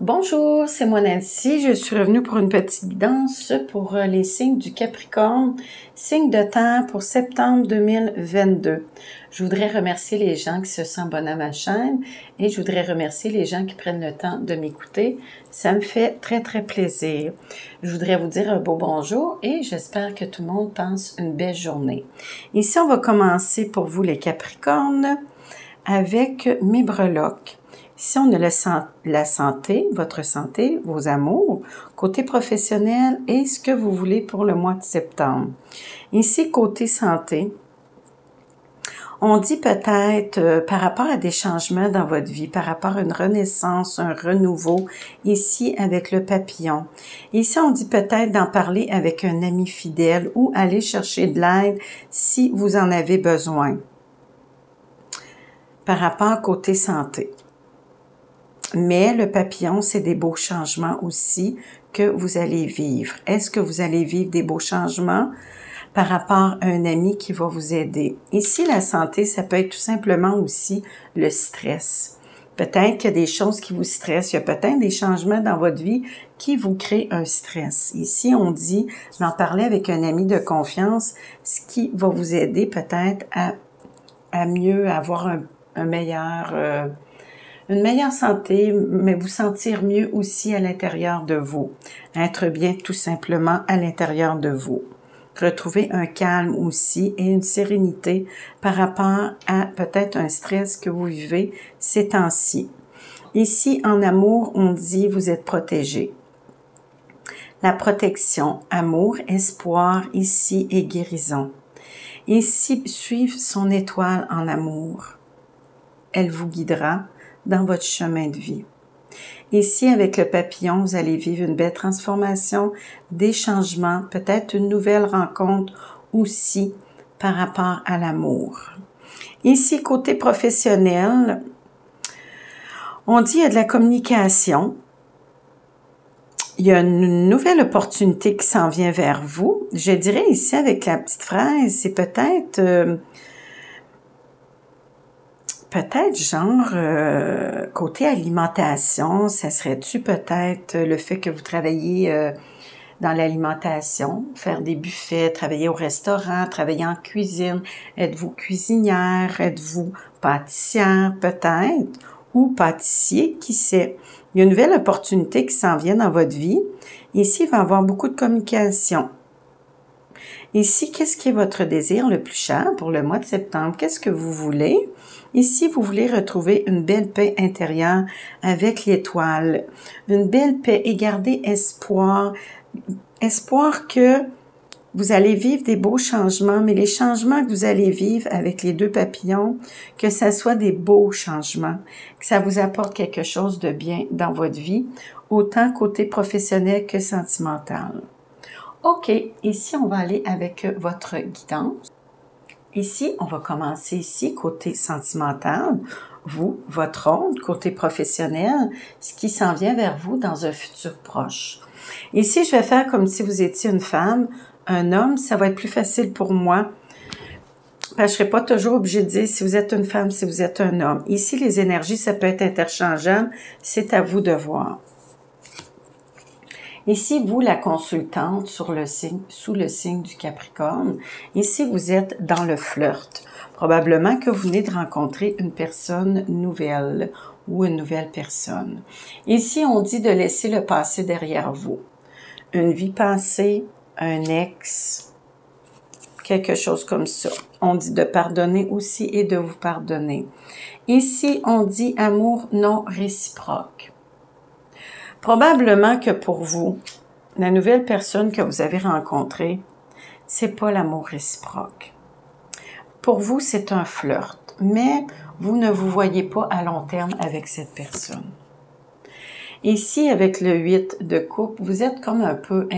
Bonjour, c'est moi Nancy. Je suis revenue pour une petite guidance pour les signes du Capricorne, signe de terre pour septembre 2022. Je voudrais remercier les gens qui se s'abonnent à ma chaîne et je voudrais remercier les gens qui prennent le temps de m'écouter. Ça me fait très plaisir. Je voudrais vous dire un beau bonjour et j'espère que tout le monde passe une belle journée. Ici, on va commencer pour vous les Capricornes avec mes breloques. Ici, on a la santé, votre santé, vos amours, côté professionnel et ce que vous voulez pour le mois de septembre. Ici, côté santé, on dit peut-être par rapport à des changements dans votre vie, par rapport à une renaissance, un renouveau, ici avec le papillon. Ici, on dit peut-être d'en parler avec un ami fidèle ou aller chercher de l'aide si vous en avez besoin. Par rapport à côté santé. Mais le papillon, c'est des beaux changements aussi que vous allez vivre. Est-ce que vous allez vivre des beaux changements par rapport à un ami qui va vous aider? Ici, la santé, ça peut être tout simplement aussi le stress. Peut-être qu'il y a des choses qui vous stressent. Il y a peut-être des changements dans votre vie qui vous créent un stress. Ici, on dit d'en parler avec un ami de confiance, ce qui va vous aider peut-être à mieux avoir une meilleure santé, mais vous sentir mieux aussi à l'intérieur de vous. Être bien tout simplement à l'intérieur de vous. Retrouver un calme aussi et une sérénité par rapport à peut-être un stress que vous vivez ces temps-ci. Ici, en amour, on dit vous êtes protégé. La protection, amour, espoir, ici, et guérison. Ici, suivre son étoile en amour. Elle vous guidera dans votre chemin de vie. Ici, avec le papillon, vous allez vivre une belle transformation, des changements, peut-être une nouvelle rencontre aussi par rapport à l'amour. Ici, côté professionnel, on dit qu'il y a de la communication. Il y a une nouvelle opportunité qui s'en vient vers vous. Je dirais ici, avec la petite fraise, c'est peut-être genre côté alimentation, ça serait-tu peut-être le fait que vous travaillez dans l'alimentation, faire des buffets, travailler au restaurant, travailler en cuisine, êtes-vous cuisinière, êtes-vous pâtissière peut-être, ou pâtissier, qui sait. Il y a une nouvelle opportunité qui s'en vient dans votre vie. Ici, il va y avoir beaucoup de communication. Ici, qu'est-ce qui est votre désir le plus cher pour le mois de septembre? Qu'est-ce que vous voulez? Ici, vous voulez retrouver une belle paix intérieure avec l'étoile. Une belle paix et garder espoir. Espoir que vous allez vivre des beaux changements, mais les changements que vous allez vivre avec les deux papillons, que ça soit des beaux changements, que ça vous apporte quelque chose de bien dans votre vie, autant côté professionnel que sentimental. OK, ici, on va aller avec votre guidance. Ici, on va commencer ici, côté sentimental. Vous, votre onde, côté professionnel, ce qui s'en vient vers vous dans un futur proche. Ici, je vais faire comme si vous étiez une femme, un homme, ça va être plus facile pour moi. Parce que je ne serai pas toujours obligée de dire si vous êtes une femme, si vous êtes un homme. Ici, les énergies, ça peut être interchangeable. C'est à vous de voir. Ici, vous, la consultante sous le signe du Capricorne, ici, vous êtes dans le flirt. Probablement que vous venez de rencontrer une personne nouvelle ou une nouvelle personne. Ici, on dit de laisser le passé derrière vous. Une vie passée, un ex, quelque chose comme ça. On dit de pardonner aussi et de vous pardonner. Ici, on dit amour non réciproque. Probablement que pour vous, la nouvelle personne que vous avez rencontrée, c'est pas l'amour réciproque. Pour vous, c'est un flirt, mais vous ne vous voyez pas à long terme avec cette personne. Ici, avec le 8 de coupe, vous êtes comme un peu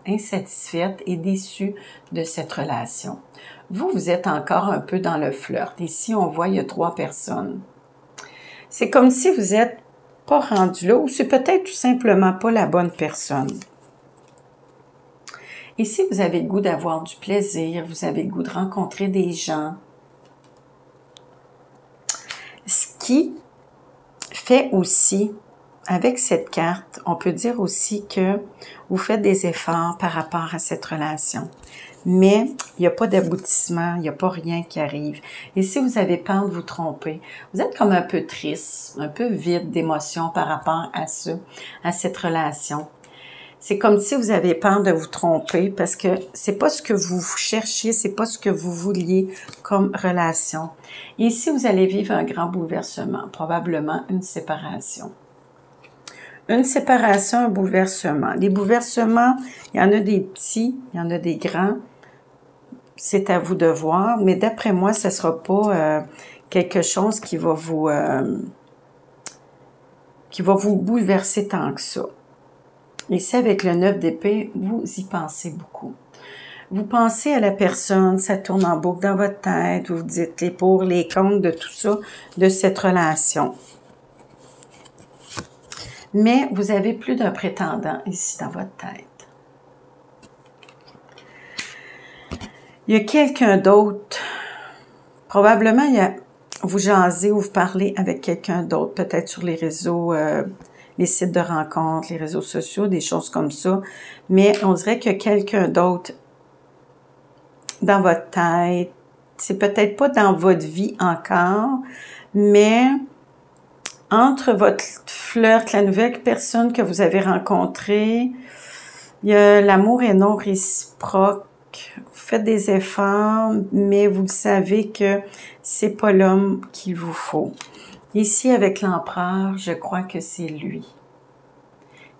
insatisfaite et déçue de cette relation. Vous êtes encore un peu dans le flirt. Ici, on voit, il y a 3 personnes. C'est comme si vous êtes pas rendu là, ou c'est peut-être tout simplement pas la bonne personne. Ici, vous avez le goût d'avoir du plaisir, vous avez le goût de rencontrer des gens. Ce qui fait aussi, avec cette carte, on peut dire aussi que vous faites des efforts par rapport à cette relation. Mais il n'y a pas d'aboutissement, il n'y a pas rien qui arrive. Et si vous avez peur de vous tromper, vous êtes comme un peu triste, un peu vide d'émotions par rapport à ça, à cette relation. C'est comme si vous avez peur de vous tromper parce que c'est pas ce que vous cherchiez, c'est pas ce que vous vouliez comme relation. Et ici, vous allez vivre un grand bouleversement, probablement une séparation. Une séparation, un bouleversement. Les bouleversements, il y en a des petits, il y en a des grands. C'est à vous de voir, mais d'après moi, ce ne sera pas quelque chose qui va vous bouleverser tant que ça. Ici, avec le 9 d'épée, vous y pensez beaucoup. Vous pensez à la personne, ça tourne en boucle dans votre tête, vous vous dites les pour, les contre de tout ça, de cette relation. Mais vous avez plus d'un prétendant ici dans votre tête. Il y a quelqu'un d'autre. Probablement, vous jasez ou vous parlez avec quelqu'un d'autre, peut-être sur les réseaux, les sites de rencontres, les réseaux sociaux, des choses comme ça. Mais on dirait qu'il y a quelqu'un d'autre dans votre tête. C'est peut-être pas dans votre vie encore, mais entre votre flirt, la nouvelle personne que vous avez rencontrée, il y a l'amour est non réciproque. Vous faites des efforts, mais vous savez que c'est pas l'homme qu'il vous faut. Ici, avec l'empereur, je crois que c'est lui.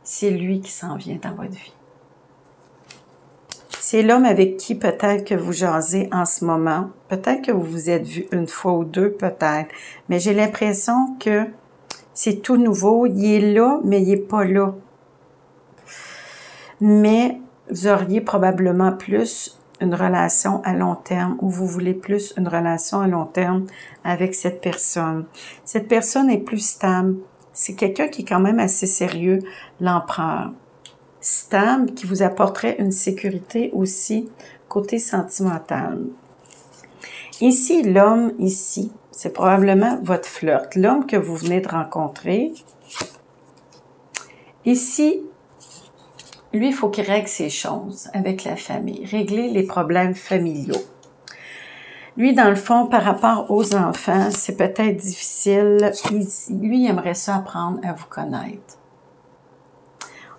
C'est lui qui s'en vient dans votre vie. C'est l'homme avec qui peut-être que vous jasez en ce moment. Peut-être que vous vous êtes vu une fois ou deux, peut-être. Mais j'ai l'impression que c'est tout nouveau. Il est là, mais il n'est pas là. Mais vous auriez probablement plus une relation à long terme ou vous voulez plus une relation à long terme avec cette personne. Cette personne est plus stable. C'est quelqu'un qui est quand même assez sérieux, l'empereur. Stable, qui vous apporterait une sécurité aussi côté sentimental. Ici, l'homme, ici, c'est probablement votre flirt, l'homme que vous venez de rencontrer. Ici, lui, il faut qu'il règle ses choses avec la famille, régler les problèmes familiaux. Lui, dans le fond, par rapport aux enfants, c'est peut-être difficile. Lui, il aimerait ça apprendre à vous connaître.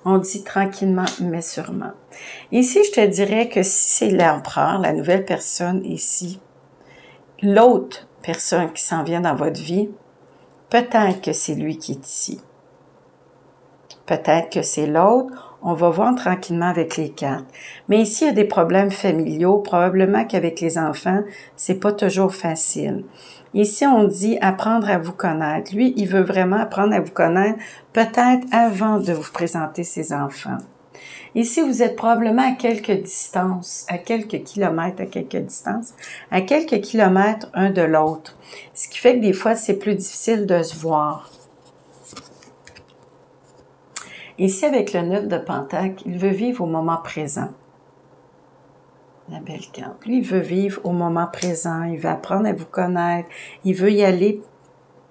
On dit tranquillement, mais sûrement. Ici, je te dirais que si c'est l'empereur, la nouvelle personne ici, l'autre personne qui s'en vient dans votre vie, peut-être que c'est lui qui est ici. Peut-être que c'est l'autre. On va voir tranquillement avec les cartes. Mais ici, il y a des problèmes familiaux. Probablement qu'avec les enfants, c'est pas toujours facile. Ici, on dit apprendre à vous connaître. Lui, il veut vraiment apprendre à vous connaître, peut-être avant de vous présenter ses enfants. Ici, vous êtes probablement à quelques distances, à quelques kilomètres, à quelques kilomètres un de l'autre. Ce qui fait que des fois, c'est plus difficile de se voir. Ici, avec le 9 de Pentacle, il veut vivre au moment présent. La belle carte. Lui, il veut vivre au moment présent. Il veut apprendre à vous connaître. Il veut y aller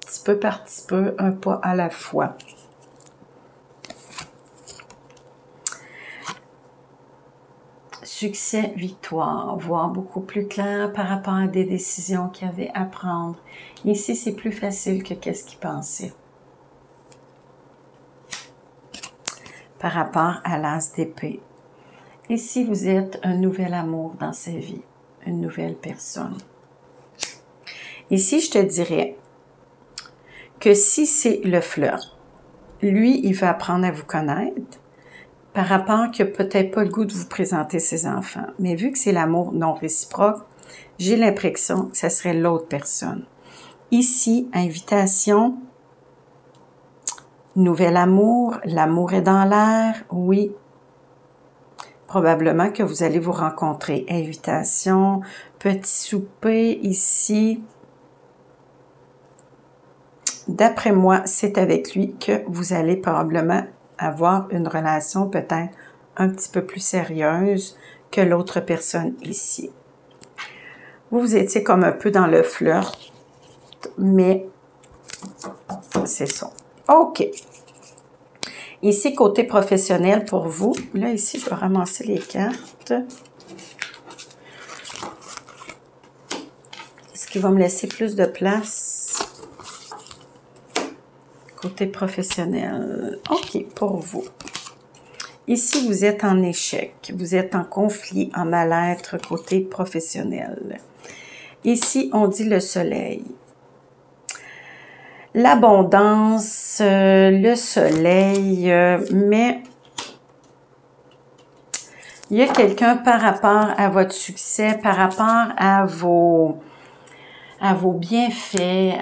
petit peu par petit peu, un pas à la fois. Succès, victoire. Voir beaucoup plus clair par rapport à des décisions qu'il y avait à prendre. Ici, c'est plus facile que qu'est-ce qu'il pensait. Par rapport à l'as d'épée. Ici, vous êtes un nouvel amour dans sa vie, une nouvelle personne. Ici, je te dirais que si c'est le flirt, lui, il veut apprendre à vous connaître par rapport qu'il n'a peut-être pas le goût de vous présenter ses enfants. Mais vu que c'est l'amour non réciproque, j'ai l'impression que ce serait l'autre personne. Ici, invitation, nouvel amour, l'amour est dans l'air, oui. Probablement que vous allez vous rencontrer. Invitation, petit souper ici. D'après moi, c'est avec lui que vous allez probablement avoir une relation peut-être un petit peu plus sérieuse que l'autre personne ici. Vous étiez comme un peu dans le flirt, mais c'est ça. OK. Ici, côté professionnel pour vous. Là, ici, je vais ramasser les cartes. Est-ce qu'il va me laisser plus de place? Côté professionnel. OK, pour vous. Ici, vous êtes en échec. Vous êtes en conflit, en mal-être côté professionnel. Ici, on dit le soleil. L'abondance, le soleil, mais il y a quelqu'un par rapport à votre succès, par rapport à vos bienfaits,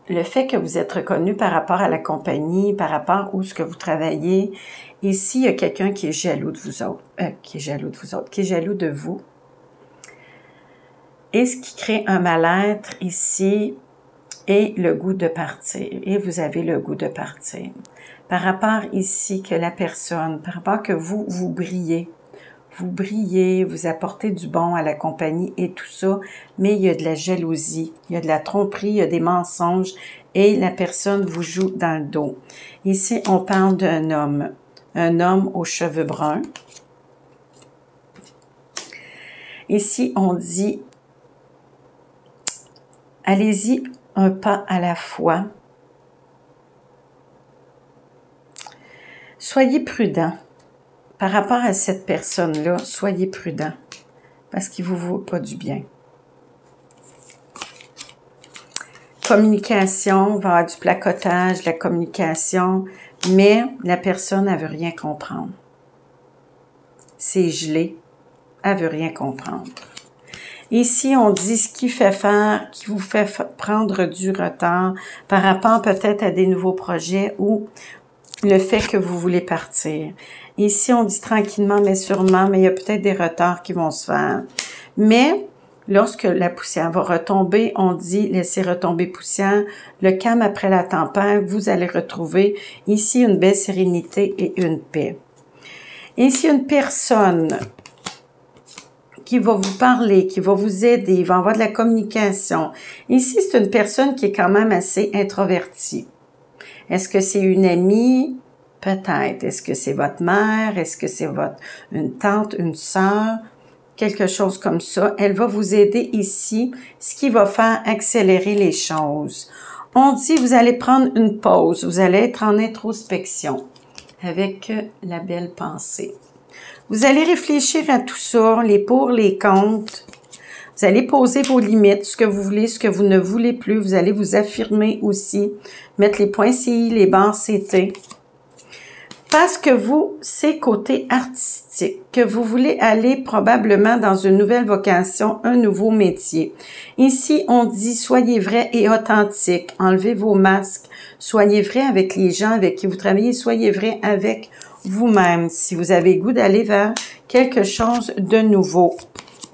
le fait que vous êtes reconnu par rapport à la compagnie, par rapport où ce que vous travaillez. Ici, il y a quelqu'un qui est jaloux de vous autres, qui est jaloux de vous. Et ce qui crée un mal-être ici est le goût de partir. Et vous avez le goût de partir. Par rapport ici que la personne, par rapport que vous brillez. Vous brillez, vous apportez du bon à la compagnie et tout ça, mais il y a de la jalousie, il y a de la tromperie, il y a des mensonges et la personne vous joue dans le dos. Ici, on parle d'un homme aux cheveux bruns. Ici, on dit, allez-y un pas à la fois. Soyez prudent. Par rapport à cette personne-là, soyez prudent parce qu'il ne vous vaut pas du bien. Communication, il va y avoir du placotage, de la communication, mais la personne, elle ne veut rien comprendre. C'est gelé, elle ne veut rien comprendre. Ici, on dit ce qui fait faire, qui vous fait prendre du retard par rapport peut-être à des nouveaux projets ou le fait que vous voulez partir. Ici, on dit tranquillement, mais sûrement, mais il y a peut-être des retards qui vont se faire. Mais, lorsque la poussière va retomber, on dit laissez retomber poussière. Le calme après la tempête, vous allez retrouver ici une belle sérénité et une paix. Ici, une personne qui va vous parler, qui va vous aider, il va avoir de la communication. Ici, c'est une personne qui est quand même assez introvertie. Est-ce que c'est une amie? Peut-être. Est-ce que c'est votre mère? Est-ce que c'est une tante, une sœur? Quelque chose comme ça. Elle va vous aider ici, ce qui va faire accélérer les choses. On dit, vous allez prendre une pause. Vous allez être en introspection avec la belle pensée. Vous allez réfléchir à tout ça, les pour, les contre. Vous allez poser vos limites, ce que vous voulez, ce que vous ne voulez plus. Vous allez vous affirmer aussi, mettre les points CI, les barres CT. Parce que vous, c'est côté artistique, que vous voulez aller probablement dans une nouvelle vocation, un nouveau métier. Ici, on dit soyez vrai et authentique, enlevez vos masques, soyez vrai avec les gens avec qui vous travaillez, soyez vrai avec vous-même. Si vous avez le goût d'aller vers quelque chose de nouveau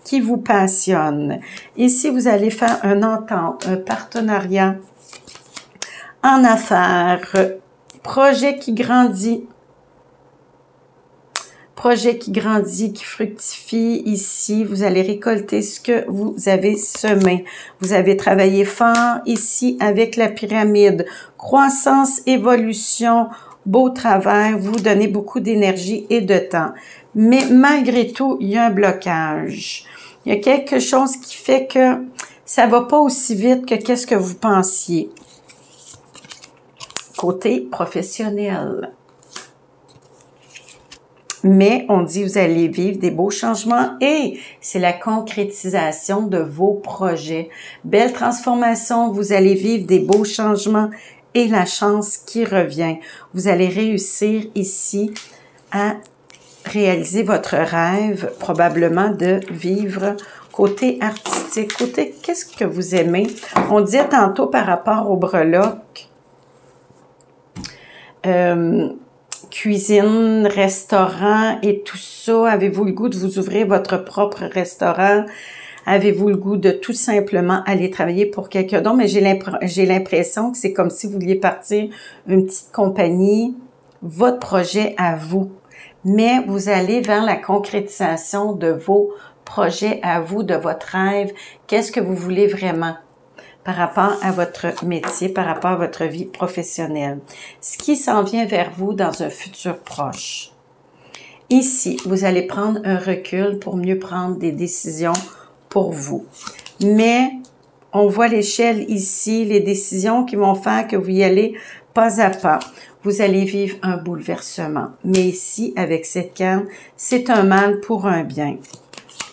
qui vous passionne. Ici, vous allez faire une entente, un partenariat en affaires, projet qui grandit. Projet qui grandit, qui fructifie. Ici, vous allez récolter ce que vous avez semé. Vous avez travaillé fort ici avec la pyramide. Croissance, évolution, beau travail, vous donnez beaucoup d'énergie et de temps. Mais malgré tout, il y a un blocage. Il y a quelque chose qui fait que ça va pas aussi vite que qu'est-ce que vous pensiez. Côté professionnel. Mais on dit vous allez vivre des beaux changements et c'est la concrétisation de vos projets. Belle transformation, vous allez vivre des beaux changements et la chance qui revient. Vous allez réussir ici à réaliser votre rêve, probablement de vivre côté artistique. Côté, qu'est-ce que vous aimez? On disait tantôt par rapport au breloque, cuisine, restaurant et tout ça. Avez-vous le goût de vous ouvrir votre propre restaurant? Avez-vous le goût de tout simplement aller travailler pour quelqu'un d'autre? Mais j'ai l'impression que c'est comme si vous vouliez partir une petite compagnie, votre projet à vous. Mais vous allez vers la concrétisation de vos projets à vous, de votre rêve. Qu'est-ce que vous voulez vraiment? par rapport à votre métier, par rapport à votre vie professionnelle. Ce qui s'en vient vers vous dans un futur proche. Ici, vous allez prendre un recul pour mieux prendre des décisions pour vous. Mais on voit l'échelle ici, les décisions qui vont faire que vous y allez pas à pas. Vous allez vivre un bouleversement. Mais ici, avec cette carte, c'est un mal pour un bien.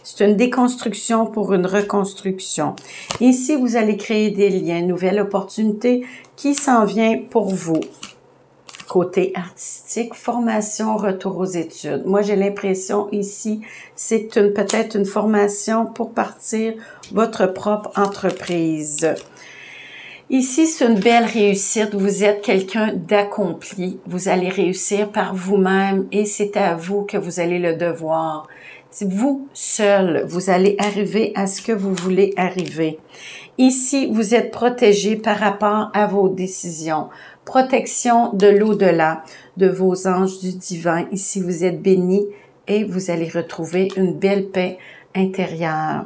C'est une déconstruction pour une reconstruction. Ici, vous allez créer des liens, nouvelle opportunité qui s'en vient pour vous. Côté artistique, formation, retour aux études. Moi, j'ai l'impression ici, c'est peut-être une formation pour partir votre propre entreprise. Ici, c'est une belle réussite. Vous êtes quelqu'un d'accompli. Vous allez réussir par vous-même et c'est à vous que vous allez le devoir. C'est vous seul, vous allez arriver à ce que vous voulez arriver. Ici, vous êtes protégé par rapport à vos décisions. Protection de l'au-delà, de vos anges du divin. Ici, vous êtes bénis et vous allez retrouver une belle paix intérieure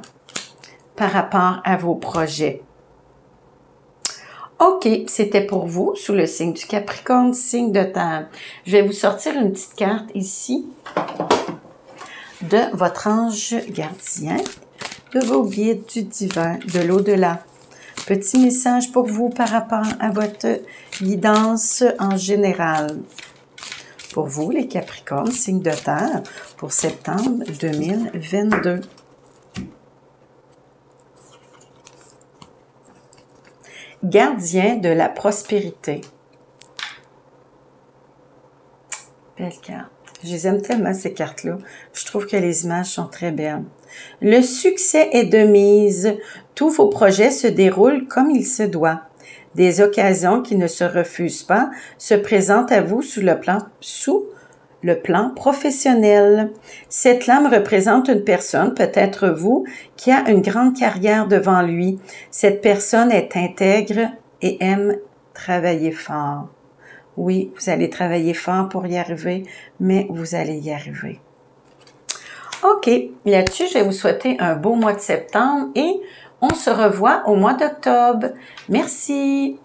par rapport à vos projets. OK, c'était pour vous, sous le signe du Capricorne, signe de terre. Je vais vous sortir une petite carte ici de votre ange gardien, de vos guides du divin, de l'au-delà. Petit message pour vous par rapport à votre guidance en général. Pour vous, les Capricornes, signe de terre, pour septembre 2022. Gardien de la prospérité. Belle carte. Je les aime tellement, ces cartes-là. Je trouve que les images sont très belles. Le succès est de mise. Tous vos projets se déroulent comme il se doit. Des occasions qui ne se refusent pas se présentent à vous sous le plan professionnel. Cette lame représente une personne, peut-être vous, qui a une grande carrière devant lui. Cette personne est intègre et aime travailler fort. Oui, vous allez travailler fort pour y arriver, mais vous allez y arriver. OK, là-dessus, je vais vous souhaiter un beau mois de septembre et on se revoit au mois d'octobre. Merci!